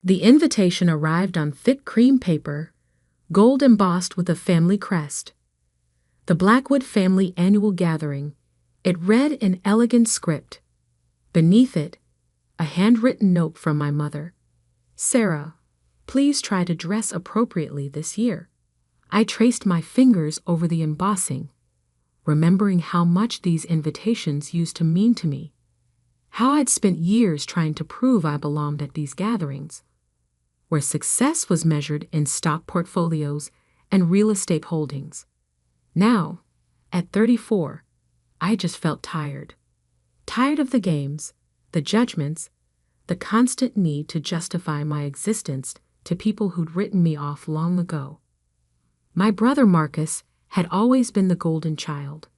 The invitation arrived on thick cream paper, gold embossed with a family crest. The Blackwood Family Annual Gathering. It read in elegant script. Beneath it, a handwritten note from my mother. Sarah, please try to dress appropriately this year. I traced my fingers over the embossing, remembering how much these invitations used to mean to me. How I'd spent years trying to prove I belonged at these gatherings, where success was measured in stock portfolios and real estate holdings. Now, at 34, I just felt tired. Tired of the games, the judgments, the constant need to justify my existence to people who'd written me off long ago. My brother Marcus had always been the golden child.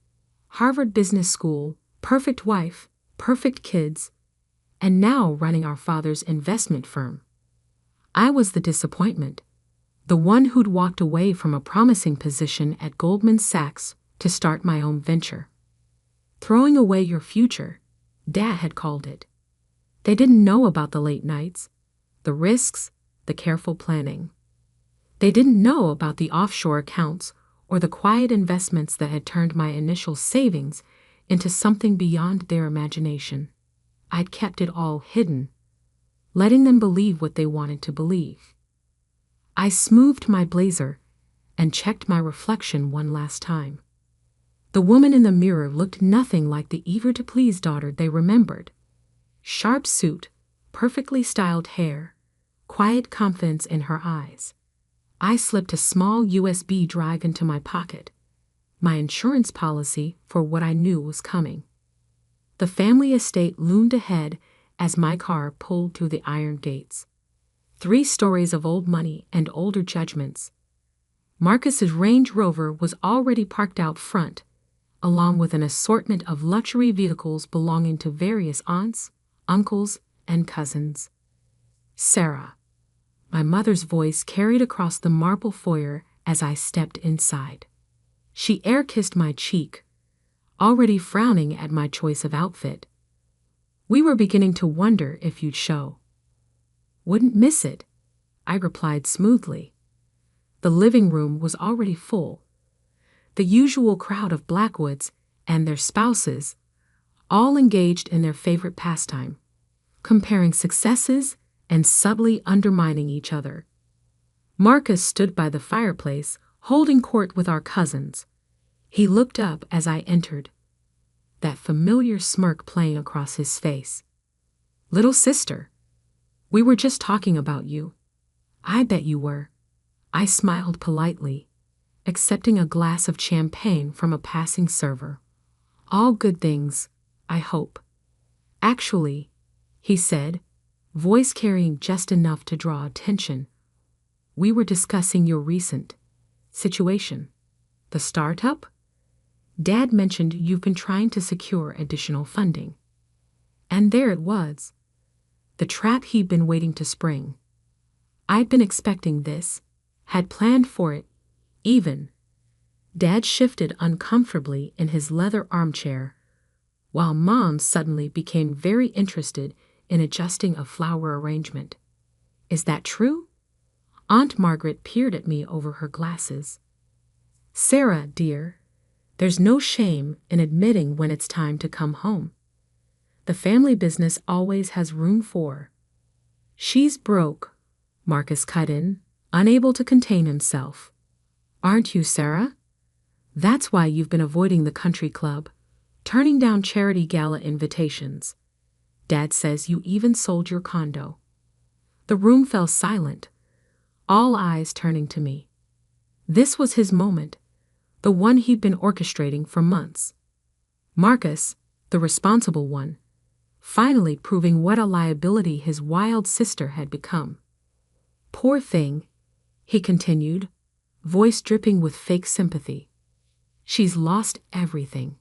Harvard Business School, perfect wife, perfect kids, and now running our father's investment firm. I was the disappointment, the one who'd walked away from a promising position at Goldman Sachs to start my own venture. Throwing away your future, Dad had called it. They didn't know about the late nights, the risks, the careful planning. They didn't know about the offshore accounts or the quiet investments that had turned my initial savings into something beyond their imagination. I'd kept it all hidden, letting them believe what they wanted to believe. I smoothed my blazer and checked my reflection one last time. The woman in the mirror looked nothing like the eager-to-please daughter they remembered. Sharp suit, perfectly styled hair, quiet confidence in her eyes. I slipped a small USB drive into my pocket, my insurance policy for what I knew was coming. The family estate loomed ahead as my car pulled through the iron gates. 3 stories of old money and older judgments. Marcus's Range Rover was already parked out front, along with an assortment of luxury vehicles belonging to various aunts, uncles, and cousins. Sarah. My mother's voice carried across the marble foyer as I stepped inside. She air-kissed my cheek, already frowning at my choice of outfit. We were beginning to wonder if you'd show. Wouldn't miss it, I replied smoothly. The living room was already full. The usual crowd of Blackwoods and their spouses, all engaged in their favorite pastime, comparing successes and subtly undermining each other. Marcus stood by the fireplace, holding court with our cousins. He looked up as I entered, that familiar smirk playing across his face. Little sister, we were just talking about you. I bet you were. I smiled politely, accepting a glass of champagne from a passing server. All good things, I hope. Actually, he said, voice carrying just enough to draw attention. We were discussing your recent situation. The startup? Dad mentioned you've been trying to secure additional funding. And there it was. The trap he'd been waiting to spring. I'd been expecting this, had planned for it, even. Dad shifted uncomfortably in his leather armchair, while Mom suddenly became very interested in adjusting a flower arrangement. Is that true? Aunt Margaret peered at me over her glasses. Sarah, dear, there's no shame in admitting when it's time to come home. The family business always has room for. She's broke, Marcus cut in, unable to contain himself. Aren't you, Sarah? That's why you've been avoiding the country club, turning down charity gala invitations. Dad says you even sold your condo. The room fell silent, all eyes turning to me. This was his moment, the one he'd been orchestrating for months. Marcus, the responsible one, finally proving what a liability his wild sister had become. Poor thing, he continued, voice dripping with fake sympathy. She's lost everything.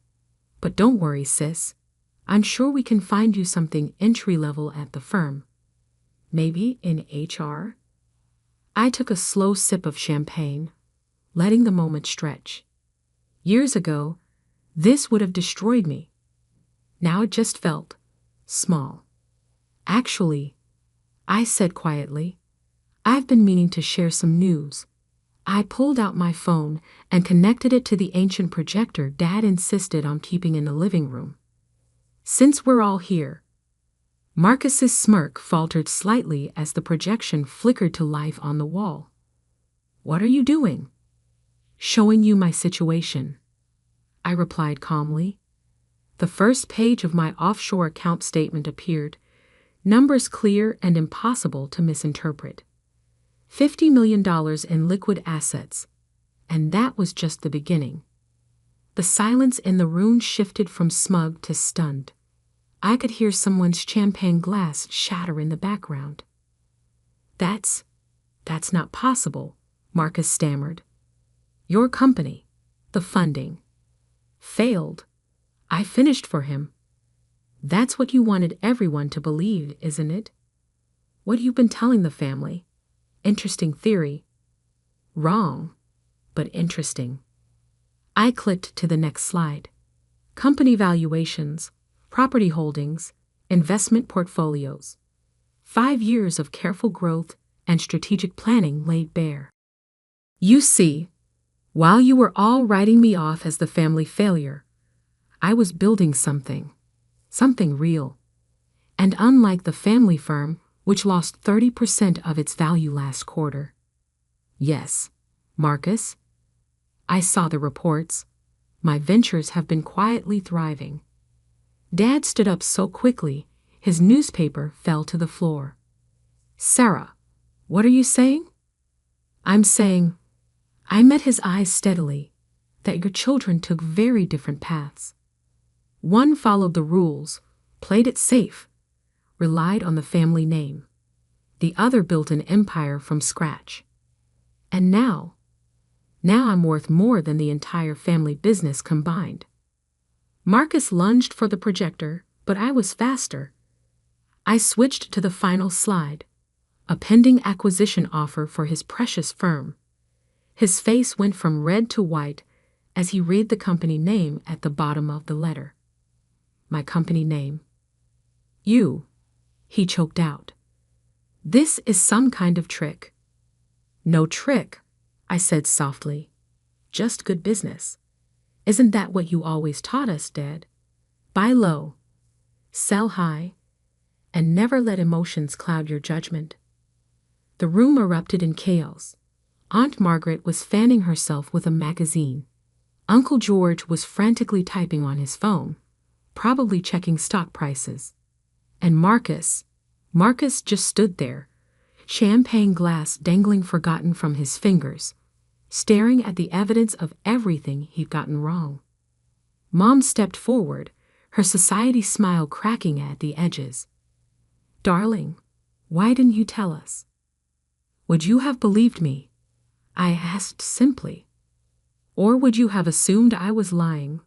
But don't worry, sis. I'm sure we can find you something entry-level at the firm. Maybe in HR? I took a slow sip of champagne, letting the moment stretch. Years ago, this would have destroyed me. Now it just felt small. Actually, I said quietly, I've been meaning to share some news. I pulled out my phone and connected it to the ancient projector Dad insisted on keeping in the living room. Since we're all here. Marcus's smirk faltered slightly as the projection flickered to life on the wall. What are you doing? Showing you my situation, I replied calmly. The first page of my offshore account statement appeared, numbers clear and impossible to misinterpret. $50 million in liquid assets, and that was just the beginning. The silence in the room shifted from smug to stunned. I could hear someone's champagne glass shatter in the background. That's not possible, Marcus stammered. Your company, the funding, failed. I finished for him. That's what you wanted everyone to believe, isn't it? What you've been telling the family. Interesting theory. Wrong, but interesting. I clicked to the next slide. Company valuations, property holdings, investment portfolios. 5 years of careful growth and strategic planning laid bare. You see, while you were all writing me off as the family failure, I was building something real. And unlike the family firm, which lost 30% of its value last quarter. Yes, Marcus, I saw the reports. My ventures have been quietly thriving. Dad stood up so quickly, his newspaper fell to the floor. Sarah, what are you saying? I'm saying, I met his eyes steadily, that your children took very different paths. One followed the rules, played it safe, relied on the family name. The other built an empire from scratch. And now I'm worth more than the entire family business combined. Marcus lunged for the projector, but I was faster. I switched to the final slide, a pending acquisition offer for his precious firm. His face went from red to white as he read the company name at the bottom of the letter. My company name. You, he choked out. This is some kind of trick. No trick, I said softly. Just good business. Isn't that what you always taught us, Dad? Buy low, sell high, and never let emotions cloud your judgment. The room erupted in chaos. Aunt Margaret was fanning herself with a magazine. Uncle George was frantically typing on his phone, probably checking stock prices. And Marcus just stood there, champagne glass dangling forgotten from his fingers, staring at the evidence of everything he'd gotten wrong. Mom stepped forward, her society smile cracking at the edges. Darling, why didn't you tell us? Would you have believed me? I asked simply. Or would you have assumed I was lying,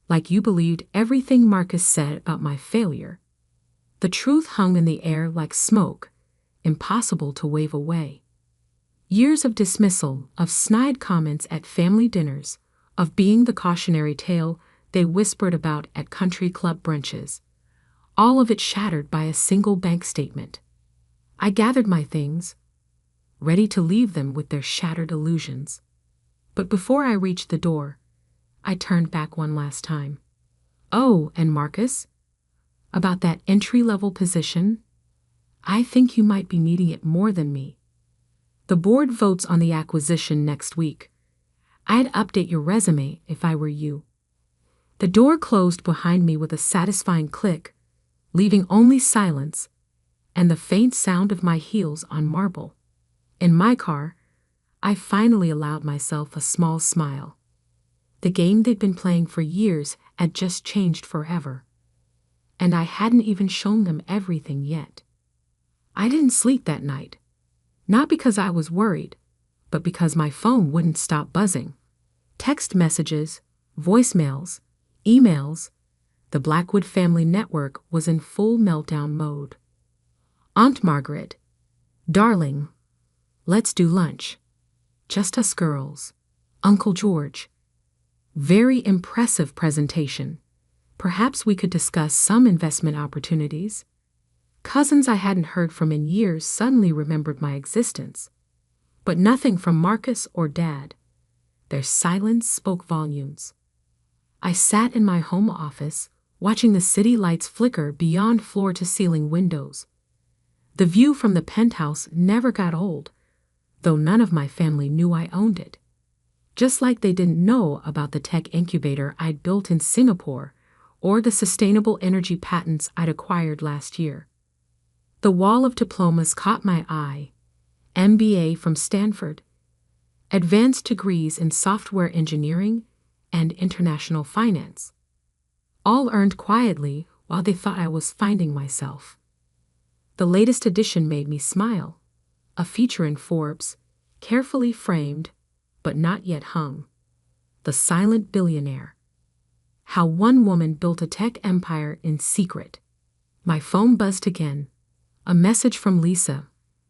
like you believed everything Marcus said about my failure? The truth hung in the air like smoke, impossible to wave away. Years of dismissal, of snide comments at family dinners, of being the cautionary tale they whispered about at country club brunches, all of it shattered by a single bank statement. I gathered my things, ready to leave them with their shattered illusions. But before I reached the door, I turned back one last time. Oh, and Marcus? About that entry-level position? I think you might be needing it more than me. The board votes on the acquisition next week. I'd update your resume if I were you. The door closed behind me with a satisfying click, leaving only silence and the faint sound of my heels on marble. In my car, I finally allowed myself a small smile. The game they'd been playing for years had just changed forever. And I hadn't even shown them everything yet. I didn't sleep that night, not because I was worried, but because my phone wouldn't stop buzzing. Text messages, voicemails, emails, the Blackwood family network was in full meltdown mode. Aunt Margaret, darling, let's do lunch. Just us girls. Uncle George. Very impressive presentation. Perhaps we could discuss some investment opportunities. Cousins I hadn't heard from in years suddenly remembered my existence. But nothing from Marcus or Dad. Their silence spoke volumes. I sat in my home office, watching the city lights flicker beyond floor-to-ceiling windows. The view from the penthouse never got old, though none of my family knew I owned it. Just like they didn't know about the tech incubator I'd built in Singapore or the sustainable energy patents I'd acquired last year. The wall of diplomas caught my eye. MBA from Stanford, advanced degrees in software engineering and international finance. All earned quietly while they thought I was finding myself. The latest edition made me smile. A feature in Forbes, carefully framed, but not yet hung. The Silent Billionaire. How one woman built a tech empire in secret. My phone buzzed again. A message from Lisa,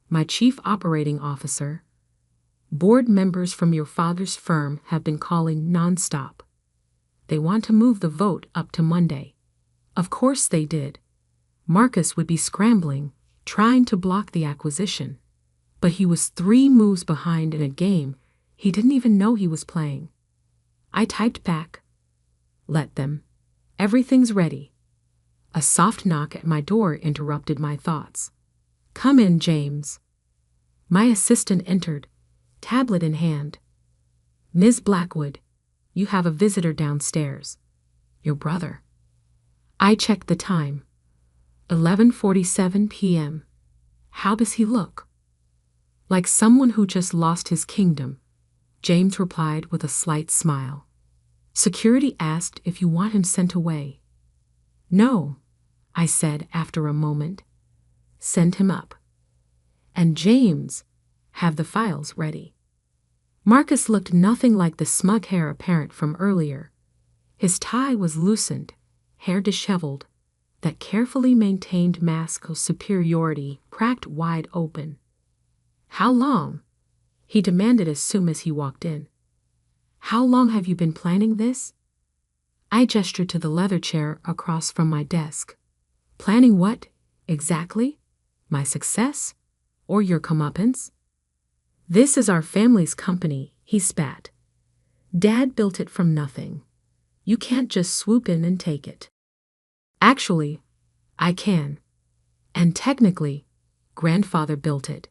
my chief operating officer. Board members from your father's firm have been calling nonstop. They want to move the vote up to Monday. Of course they did. Marcus would be scrambling, trying to block the acquisition. But he was 3 moves behind in a game he didn't even know he was playing. I typed back, "Let them. Everything's ready." A soft knock at my door interrupted my thoughts. "Come in, James." My assistant entered, tablet in hand. "Ms. Blackwood, you have a visitor downstairs. Your brother." I checked the time. 11:47 p.m. How does he look? Like someone who just lost his kingdom, James replied with a slight smile. Security asked if you want him sent away. "No," I said after a moment. "Send him up. And James, have the files ready." Marcus looked nothing like the smug heir apparent from earlier. His tie was loosened, hair disheveled, that carefully maintained mask of superiority cracked wide open. "How long?" he demanded as soon as he walked in. "How long have you been planning this?" I gestured to the leather chair across from my desk. "Planning what, exactly? My success? Or your comeuppance?" "This is our family's company," he spat. "Dad built it from nothing. You can't just swoop in and take it." "Actually, I can. And technically, Grandfather built it.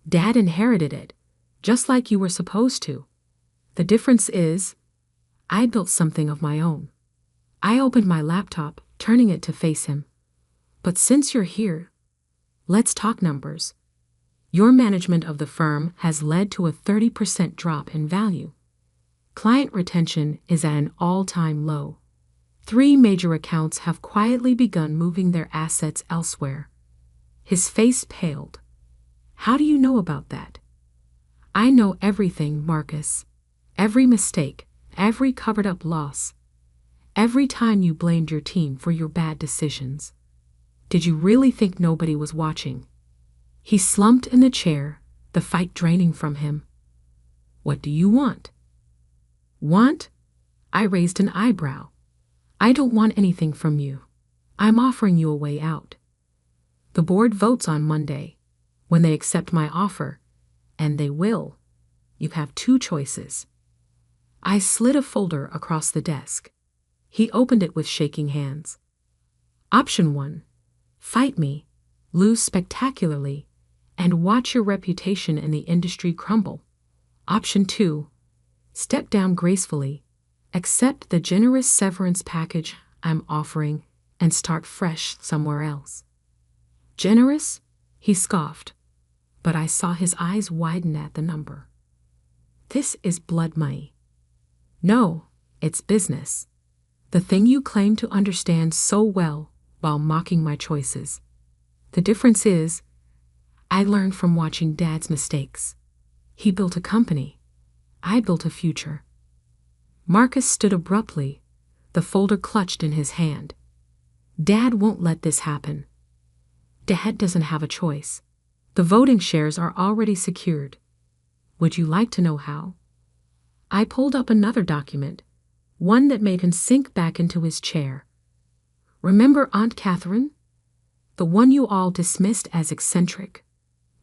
Dad inherited it, just like you were supposed to. The difference is, I built something of my own." I opened my laptop, turning it to face him. "But since you're here, let's talk numbers. Your management of the firm has led to a 30% drop in value. Client retention is at an all-time low. 3 major accounts have quietly begun moving their assets elsewhere." His face paled. "How do you know about that?" "I know everything, Marcus. Every mistake, every covered-up loss. Every time you blamed your team for your bad decisions. Did you really think nobody was watching?" He slumped in the chair, the fight draining from him. "What do you want?" "Want?" I raised an eyebrow. "I don't want anything from you. I'm offering you a way out. The board votes on Monday. When they accept my offer, and they will, you have 2 choices." I slid a folder across the desk. He opened it with shaking hands. "Option 1, fight me, lose spectacularly, and watch your reputation in the industry crumble. Option 2, step down gracefully, accept the generous severance package I'm offering, and start fresh somewhere else." "Generous?" he scoffed, but I saw his eyes widen at the number. "This is blood money." "No, it's business. The thing you claim to understand so well while mocking my choices. The difference is, I learned from watching Dad's mistakes. He built a company. I built a future." Marcus stood abruptly, the folder clutched in his hand. "Dad won't let this happen. Dad doesn't have a choice. The voting shares are already secured. Would you like to know how?" I pulled up another document, one that made him sink back into his chair. "Remember Aunt Catherine? The one you all dismissed as eccentric.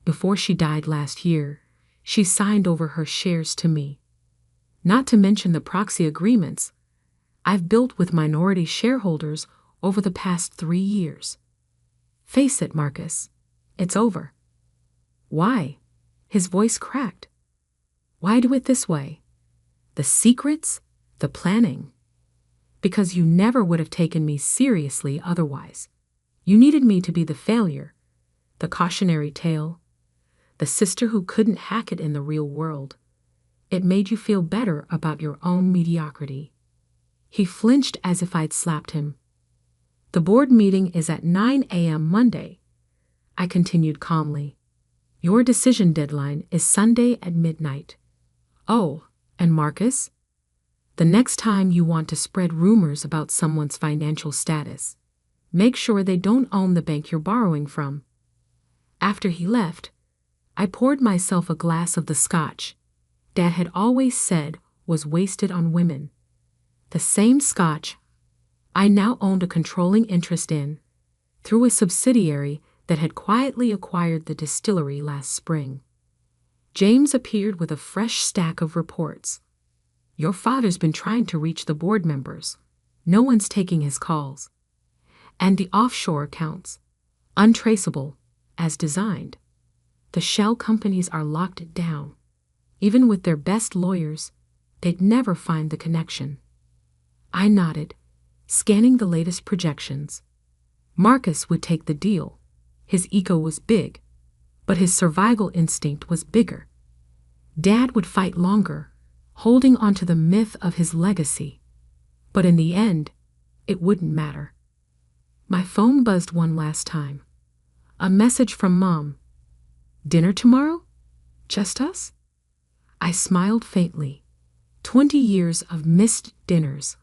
Before she died last year, she signed over her shares to me. Not to mention the proxy agreements I've built with minority shareholders over the past 3 years. Face it, Marcus. It's over. Why? His voice cracked. Why do it this way? The secrets, the planning. Because you never would have taken me seriously otherwise. You needed me to be the failure, the cautionary tale, the sister who couldn't hack it in the real world. It made you feel better about your own mediocrity. He flinched as if I'd slapped him. The board meeting is at 9 a.m. Monday, I continued calmly. Your decision deadline is Sunday at midnight. Oh, and Marcus? The next time you want to spread rumors about someone's financial status, make sure they don't own the bank you're borrowing from. After he left, I poured myself a glass of the scotch Dad had always said was wasted on women. The same scotch I now owned a controlling interest in, through a subsidiary that had quietly acquired the distillery last spring. James appeared with a fresh stack of reports. Your father's been trying to reach the board members. No one's taking his calls. And the offshore accounts, untraceable, as designed. The shell companies are locked down. Even with their best lawyers, they'd never find the connection. I nodded, scanning the latest projections. Marcus would take the deal. His ego was big, but his survival instinct was bigger. Dad would fight longer, holding onto the myth of his legacy. But in the end, it wouldn't matter. My phone buzzed one last time. A message from Mom. Dinner tomorrow? Just us? I smiled faintly. 20 years of missed dinners,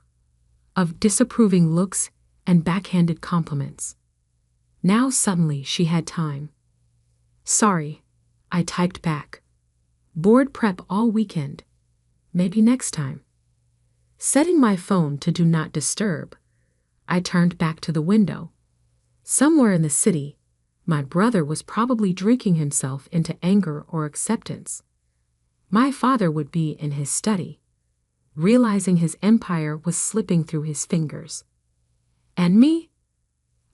of disapproving looks and backhanded compliments. Now suddenly she had time. Sorry, I typed back. Board prep all weekend. Maybe next time. Setting my phone to do not disturb, I turned back to the window. Somewhere in the city, my brother was probably drinking himself into anger or acceptance. My father would be in his study, realizing his empire was slipping through his fingers. And me?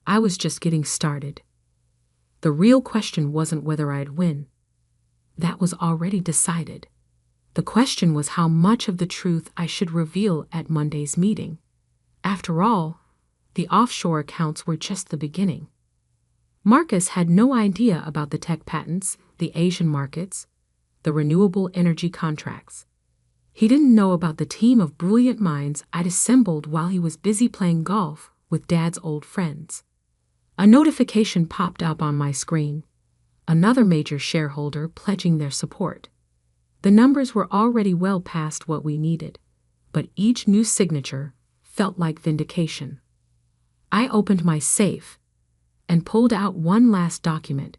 I was just getting started. The real question wasn't whether I'd win. That was already decided. The question was how much of the truth I should reveal at Monday's meeting. After all, the offshore accounts were just the beginning. Marcus had no idea about the tech patents, the Asian markets, the renewable energy contracts. He didn't know about the team of brilliant minds I'd assembled while he was busy playing golf with Dad's old friends. A notification popped up on my screen. Another major shareholder pledging their support. The numbers were already well past what we needed, but each new signature felt like vindication. I opened my safe and pulled out one last document,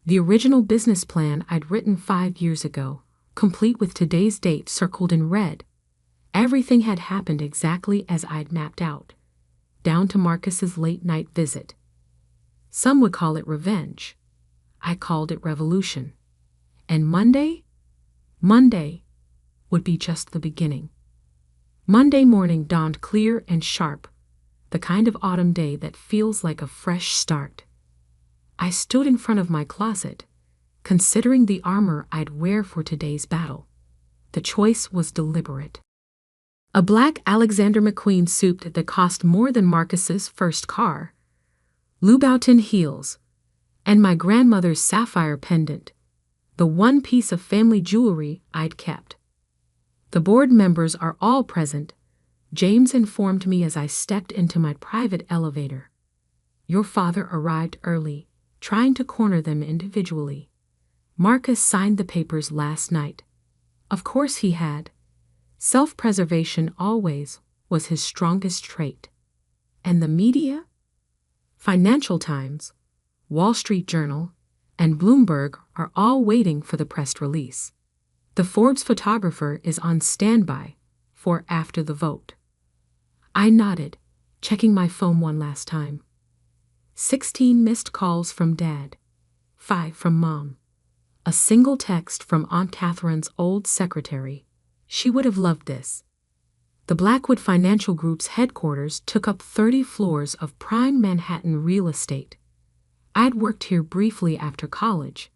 the original business plan I'd written 5 years ago, complete with today's date circled in red. Everything had happened exactly as I'd mapped out, down to Marcus's late-night visit. Some would call it revenge. I called it revolution. And Monday would be just the beginning. Monday morning dawned clear and sharp, the kind of autumn day that feels like a fresh start. I stood in front of my closet, considering the armor I'd wear for today's battle. The choice was deliberate. A black Alexander McQueen suit that cost more than Marcus's first car, Louboutin heels, and my grandmother's sapphire pendant, the one piece of family jewelry I'd kept. The board members are all present, James informed me as I stepped into my private elevator. Your father arrived early, trying to corner them individually. Marcus signed the papers last night. Of course he had. Self-preservation always was his strongest trait. And the media? Financial Times, Wall Street Journal, and Bloomberg are all waiting for the press release. The Forbes photographer is on standby for after the vote. I nodded, checking my phone one last time. 16 missed calls from Dad, 5 from Mom, a single text from Aunt Catherine's old secretary. She would have loved this. The Blackwood Financial Group's headquarters took up 30 floors of prime Manhattan real estate. I'd worked here briefly after college,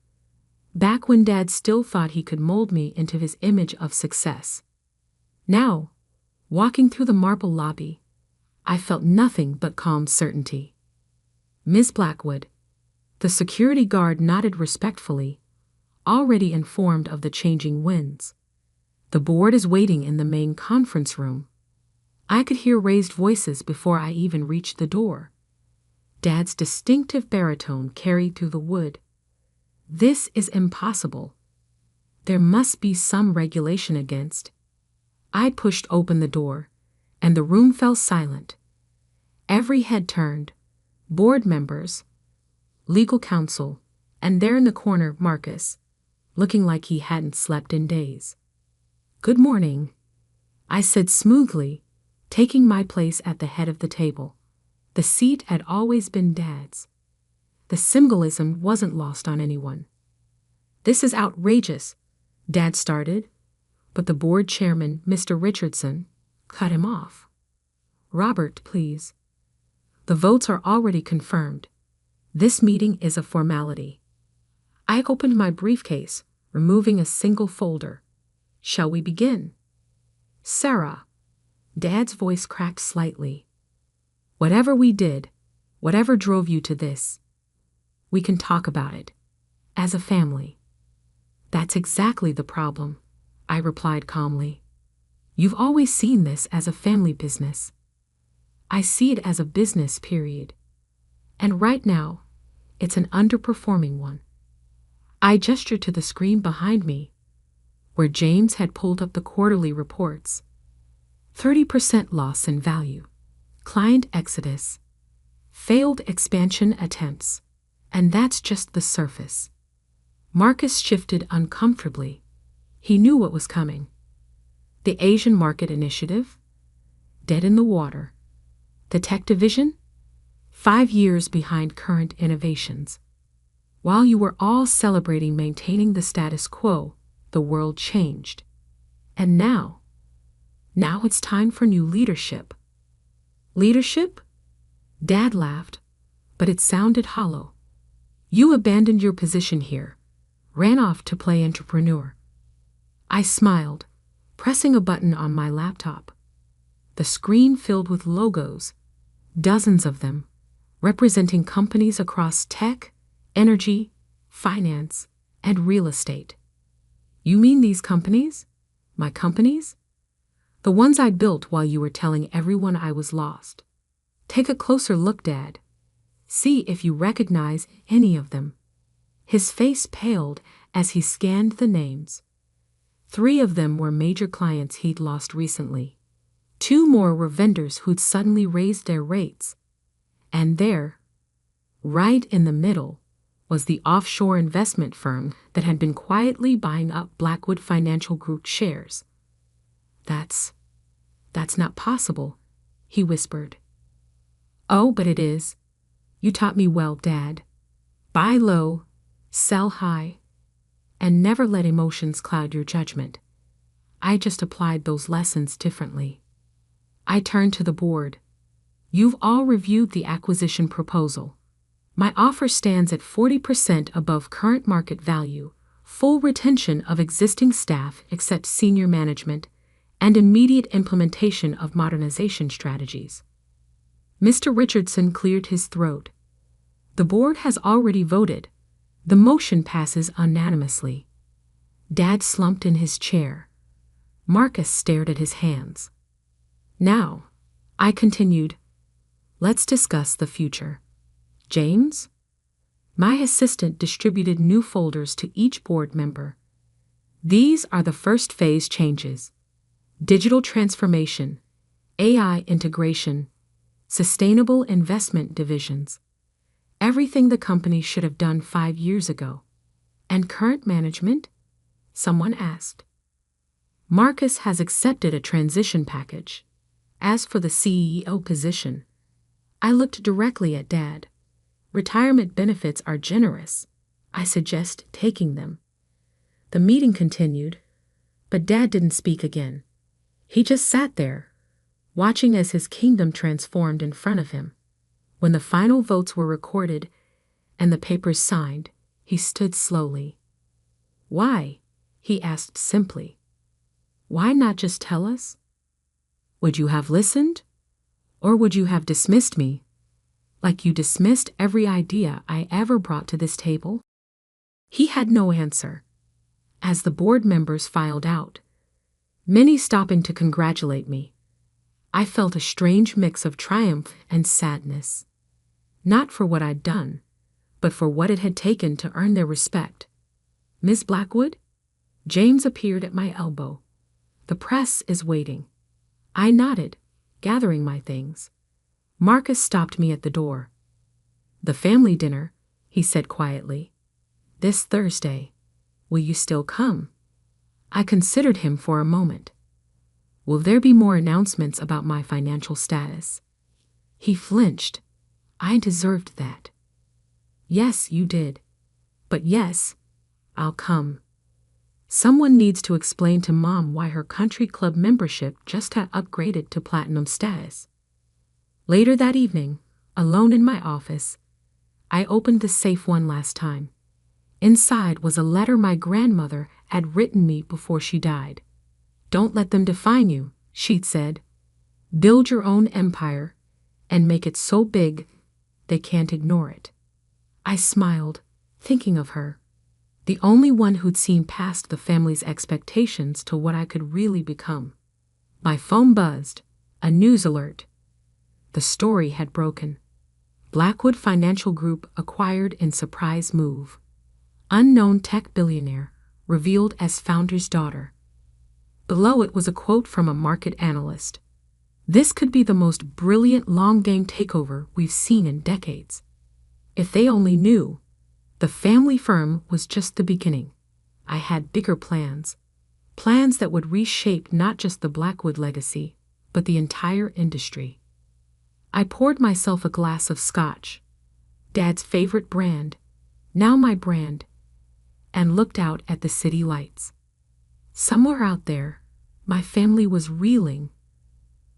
back when Dad still thought he could mold me into his image of success. Now, walking through the marble lobby, I felt nothing but calm certainty. Miss Blackwood, the security guard nodded respectfully, already informed of the changing winds. The board is waiting in the main conference room. I could hear raised voices before I even reached the door. Dad's distinctive baritone carried through the wood. This is impossible. There must be some regulation against. I pushed open the door, and the room fell silent. Every head turned. Board members, legal counsel, and there in the corner Marcus, looking like he hadn't slept in days. "Good morning," I said smoothly, taking my place at the head of the table. The seat had always been Dad's. The symbolism wasn't lost on anyone. "This is outrageous," Dad started, but the board chairman, Mr. Richardson, cut him off. "Robert, please. The votes are already confirmed. This meeting is a formality." I opened my briefcase, removing a single folder. "Shall we begin?" "Sarah," Dad's voice cracked slightly. "Whatever we did, whatever drove you to this, we can talk about it. As a family." "That's exactly the problem," I replied calmly. "You've always seen this as a family business. I see it as a business, period. And right now, it's an underperforming one." I gestured to the screen behind me, where James had pulled up the quarterly reports. 30% loss in value, client exodus, failed expansion attempts, and that's just the surface. Marcus shifted uncomfortably. He knew what was coming. The Asian Market Initiative? Dead in the water. The tech division? 5 years behind current innovations. While you were all celebrating maintaining the status quo, the world changed. And now it's time for new leadership. Leadership? Dad laughed, but it sounded hollow. "You abandoned your position here, ran off to play entrepreneur." I smiled, pressing a button on my laptop. The screen filled with logos, dozens of them, representing companies across tech, energy, finance, and real estate. "You mean these companies? My companies? The ones I built while you were telling everyone I was lost. Take a closer look, Dad. See if you recognize any of them." His face paled as he scanned the names. 3 of them were major clients he'd lost recently. 2 more were vendors who'd suddenly raised their rates. And there, right in the middle, was the offshore investment firm that had been quietly buying up Blackwood Financial Group shares. That's not possible," he whispered. "Oh, but it is. You taught me well, Dad. Buy low, sell high, and never let emotions cloud your judgment." I just applied those lessons differently. I turned to the board. "You've all reviewed the acquisition proposal. My offer stands at 40% above current market value, full retention of existing staff except senior management, and immediate implementation of modernization strategies." Mr. Richardson cleared his throat. "The board has already voted. The motion passes unanimously." Dad slumped in his chair. Marcus stared at his hands. "Now," I continued, "let's discuss the future. James?" My assistant distributed new folders to each board member. "These are the first phase changes. Digital transformation, AI integration, sustainable investment divisions. Everything the company should have done 5 years ago." "And current management?" someone asked. "Marcus has accepted a transition package. As for the CEO position," I looked directly at Dad. Retirement benefits are generous. I suggest taking them. The meeting continued, but Dad didn't speak again. He just sat there, watching as his kingdom transformed in front of him. When the final votes were recorded and the papers signed, he stood slowly. "Why?" he asked simply. "Why not just tell us? Would you have listened? Or would you have dismissed me, like you dismissed every idea I ever brought to this table?" He had no answer. As the board members filed out, many stopping to congratulate me, I felt a strange mix of triumph and sadness. Not for what I'd done, but for what it had taken to earn their respect. "Miss Blackwood?" James appeared at my elbow. "The press is waiting." I nodded, gathering my things. Marcus stopped me at the door. "The family dinner," he said quietly. "This Thursday. Will you still come?" I considered him for a moment. "Will there be more announcements about my financial status?" He flinched. I deserved that. "Yes, you did. But yes, I'll come. Someone needs to explain to Mom why her country club membership just had upgraded to platinum status." Later that evening, alone in my office, I opened the safe one last time. Inside was a letter my grandmother had written me before she died. "Don't let them define you," she'd said. "Build your own empire and make it so big they can't ignore it." I smiled, thinking of her, the only one who'd seen past the family's expectations to what I could really become. My phone buzzed, a news alert. The story had broken. Blackwood Financial Group acquired in surprise move. Unknown tech billionaire revealed as founder's daughter. Below it was a quote from a market analyst. "This could be the most brilliant long-game takeover we've seen in decades." If they only knew, the family firm was just the beginning. I had bigger plans. Plans that would reshape not just the Blackwood legacy, but the entire industry. I poured myself a glass of scotch, Dad's favorite brand, now my brand, and looked out at the city lights. Somewhere out there, my family was reeling,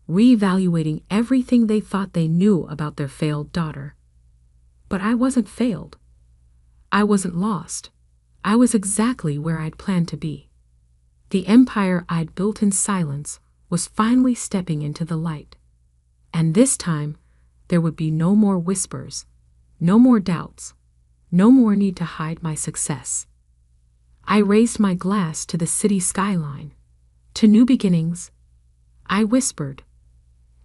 reevaluating everything they thought they knew about their failed daughter. But I wasn't failed. I wasn't lost. I was exactly where I'd planned to be. The empire I'd built in silence was finally stepping into the light. And this time, there would be no more whispers, no more doubts, no more need to hide my success. I raised my glass to the city skyline, to new beginnings, I whispered,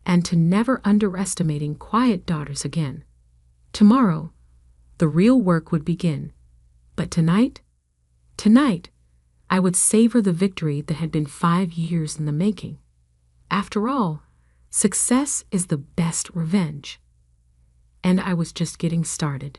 and to never underestimating quiet daughters again. Tomorrow, the real work would begin. But tonight, I would savor the victory that had been 5 years in the making. After all, success is the best revenge. And I was just getting started.